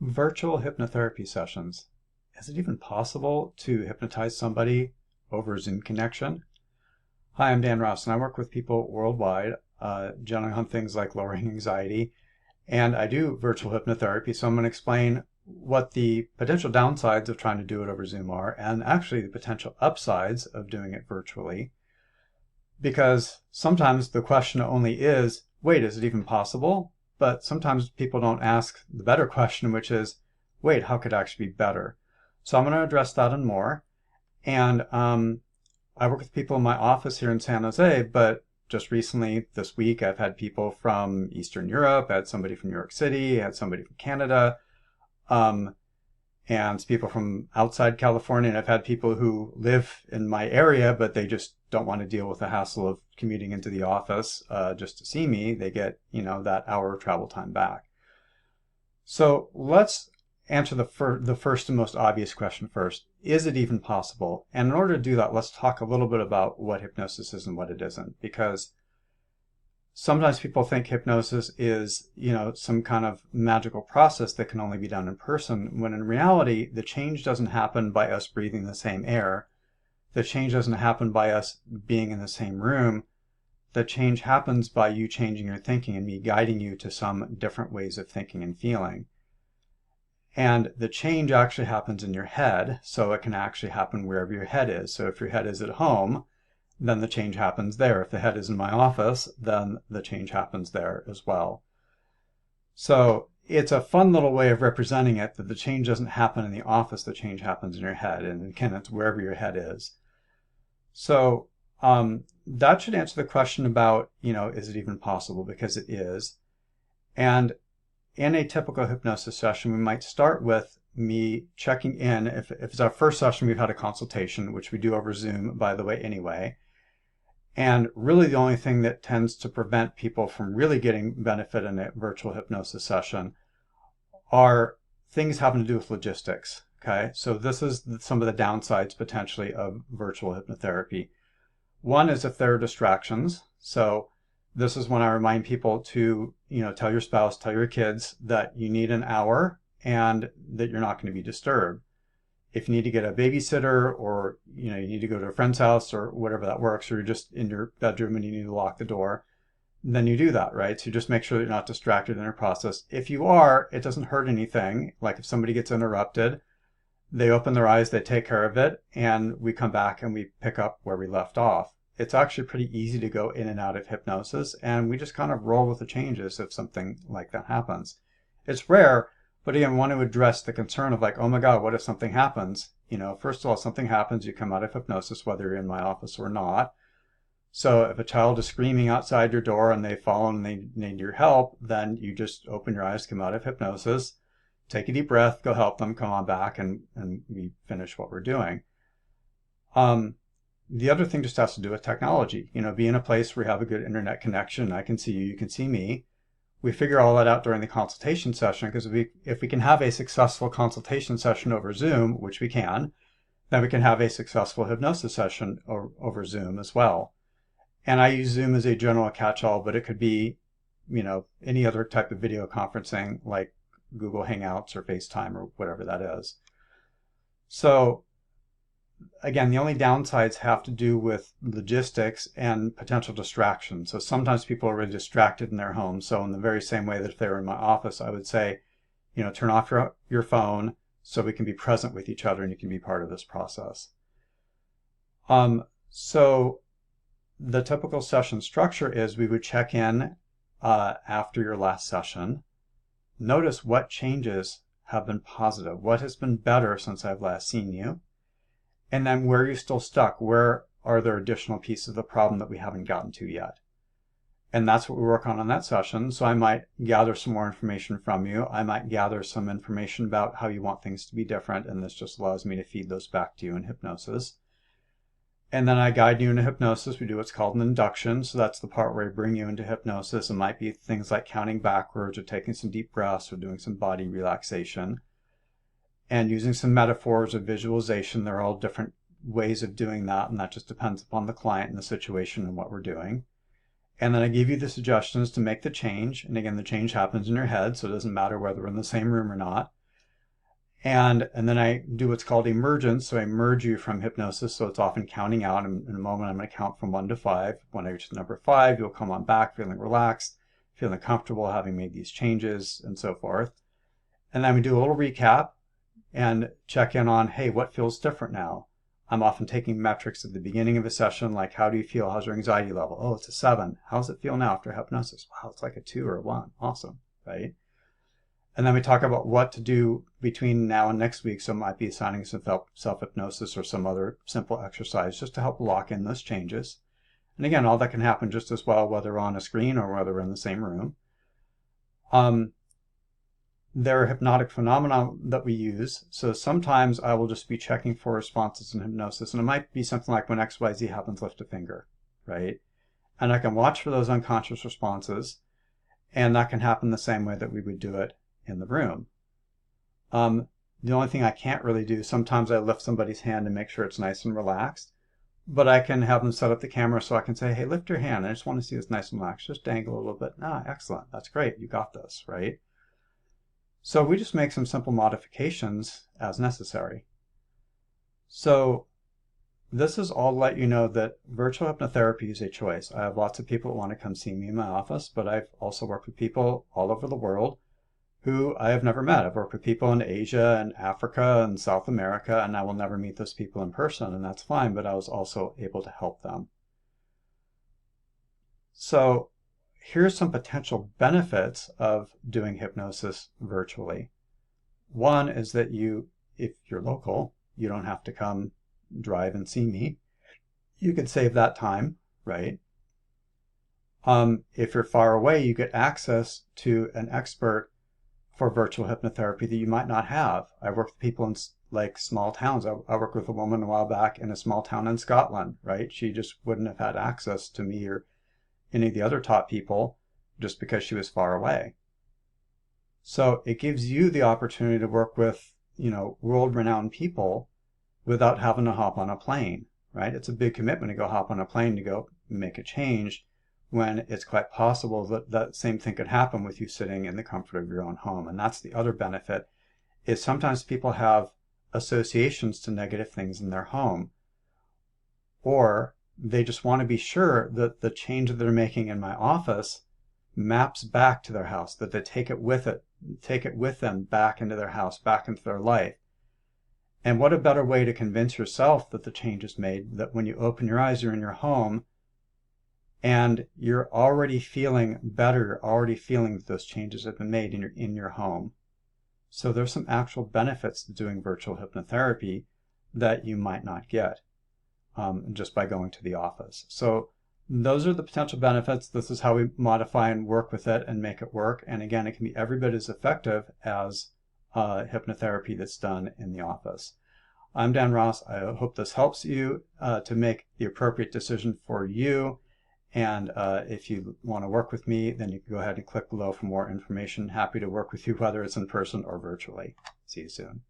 Virtual hypnotherapy sessions. Is it even possible to hypnotize somebody over a Zoom connection? Hi, I'm Dan Ross, and I work with people worldwide, generally on things like lowering anxiety, and I do virtual hypnotherapy, so I'm going to explain what the potential downsides of trying to do it over Zoom are, and actually the potential upsides of doing it virtually. Because sometimes the question only is, wait, is it even possible? But sometimes people don't ask the better question, which is, wait, how could it actually be better? So I'm going to address that and more. And I work with people in my office here in San Jose, but just recently, this week, I've had people from Eastern Europe, I had somebody from New York City, I had somebody from Canada, and people from outside California. And I've had people who live in my area, but they just don't want to deal with the hassle of commuting into the office just to see me. They get, that hour of travel time back. So let's answer the first and most obvious question first. Is it even possible? And in order to do that, let's talk a little bit about what hypnosis is and what it isn't, because sometimes people think hypnosis is, some kind of magical process that can only be done in person, when in reality, the change doesn't happen by us breathing the same air. The change doesn't happen by us being in the same room. The change happens by you changing your thinking and me guiding you to some different ways of thinking and feeling. And the change actually happens in your head, so it can actually happen wherever your head is. So if your head is at home, then the change happens there. If the head is in my office, then the change happens there as well. So it's a fun little way of representing it, that the change doesn't happen in the office, the change happens in your head. And again, it's wherever your head is. So that should answer the question about, is it even possible? Because it is. And in a typical hypnosis session, we might start with me checking in. If it's our first session, we've had a consultation, which we do over Zoom, by the way, anyway. And really the only thing that tends to prevent people from really getting benefit in a virtual hypnosis session are things having to do with logistics. Okay, so this is some of the downsides potentially of virtual hypnotherapy. One is if there are distractions. So this is when I remind people to, tell your spouse, tell your kids that you need an hour and that you're not going to be disturbed. If you need to get a babysitter, or, you need to go to a friend's house or whatever that works, or you're just in your bedroom and you need to lock the door, then you do that, right? So just make sure that you're not distracted in the process. If you are, it doesn't hurt anything. Like if somebody gets interrupted, they open their eyes, they take care of it, and we come back and we pick up where we left off. It's actually pretty easy to go in and out of hypnosis, and we just kind of roll with the changes if something like that happens. It's rare, but again, I want to address the concern of like, oh my God, what if something happens? First of all, something happens, you come out of hypnosis, whether you're in my office or not. So if a child is screaming outside your door and they fall and they need your help, then you just open your eyes, come out of hypnosis, take a deep breath, go help them, come on back, and we finish what we're doing. The other thing just has to do with technology. Be in a place where you have a good internet connection. I can see you, you can see me. We figure all that out during the consultation session, because if we can have a successful consultation session over Zoom, which we can, then we can have a successful hypnosis session over Zoom as well. And I use Zoom as a general catch-all, but it could be, any other type of video conferencing like Google Hangouts or FaceTime or whatever that is. So again, the only downsides have to do with logistics and potential distractions. So sometimes people are really distracted in their homes. So in the very same way that if they were in my office, I would say, turn off your phone so we can be present with each other and you can be part of this process. So the typical session structure is we would check in after your last session. Notice what changes have been positive. What has been better since I've last seen you? And then where are you still stuck? Where are there additional pieces of the problem that we haven't gotten to yet? And that's what we work on that session. So I might gather some more information from you. I might gather some information about how you want things to be different. And this just allows me to feed those back to you in hypnosis. And then I guide you into hypnosis. We do what's called an induction. So that's the part where I bring you into hypnosis. It might be things like counting backwards or taking some deep breaths or doing some body relaxation. And using some metaphors or visualization. They're all different ways of doing that, and that just depends upon the client and the situation and what we're doing. And then I give you the suggestions to make the change. And again, the change happens in your head, so it doesn't matter whether we're in the same room or not. And then I do what's called emergence. So I merge you from hypnosis. So it's often counting out. In a moment, I'm going to count from 1 to 5. When I reach the number 5, you'll come on back feeling relaxed, feeling comfortable, having made these changes, and so forth. And then we do a little recap and check in on, hey, what feels different now? I'm often taking metrics at the beginning of a session, like how do you feel? How's your anxiety level? Oh, it's a 7. How does it feel now after hypnosis? Wow, it's like a 2 or a 1. Awesome, right? And then we talk about what to do between now and next week. So it might be assigning some self-hypnosis or some other simple exercise just to help lock in those changes. And again, all that can happen just as well, whether on a screen or whether we're in the same room. There are hypnotic phenomena that we use. So sometimes I will just be checking for responses in hypnosis. And it might be something like when XYZ happens, lift a finger, right? And I can watch for those unconscious responses. And that can happen the same way that we would do it in the room. The only thing I can't really do, sometimes I lift somebody's hand and make sure it's nice and relaxed, but I can have them set up the camera so I can say, hey, lift your hand. I just want to see this nice and relaxed. Just dangle a little bit. Ah, excellent. That's great. You got this, right? So we just make some simple modifications as necessary. So this is all to let you know that virtual hypnotherapy is a choice. I have lots of people that want to come see me in my office, but I've also worked with people all over the world who I have never met. I've worked with people in Asia and Africa and South America, and I will never meet those people in person, and that's fine, but I was also able to help them. So here's some potential benefits of doing hypnosis virtually. One is that if you're local, you don't have to come drive and see me. You can save that time, right? If you're far away, you get access to an expert for virtual hypnotherapy that you might not have. I work with people in like small towns. I worked with a woman a while back in a small town in Scotland, right? She just wouldn't have had access to me or any of the other top people just because she was far away. So it gives you the opportunity to work with, world-renowned people without having to hop on a plane, right? It's a big commitment to go hop on a plane to go make a change when it's quite possible that that same thing could happen with you sitting in the comfort of your own home. And that's the other benefit, is sometimes people have associations to negative things in their home, or they just want to be sure that the change that they're making in my office maps back to their house, that they take it with them back into their house, back into their life. And what a better way to convince yourself that the change is made, that when you open your eyes, you're in your home, and you're already feeling better, you're already feeling that those changes have been made in your home. So there's some actual benefits to doing virtual hypnotherapy that you might not get just by going to the office. So those are the potential benefits. This is how we modify and work with it and make it work. And again, it can be every bit as effective as hypnotherapy that's done in the office. I'm Dan Ross. I hope this helps you to make the appropriate decision for you. And if you want to work with me, then you can go ahead and click below for more information. Happy to work with you, whether it's in person or virtually. See you soon.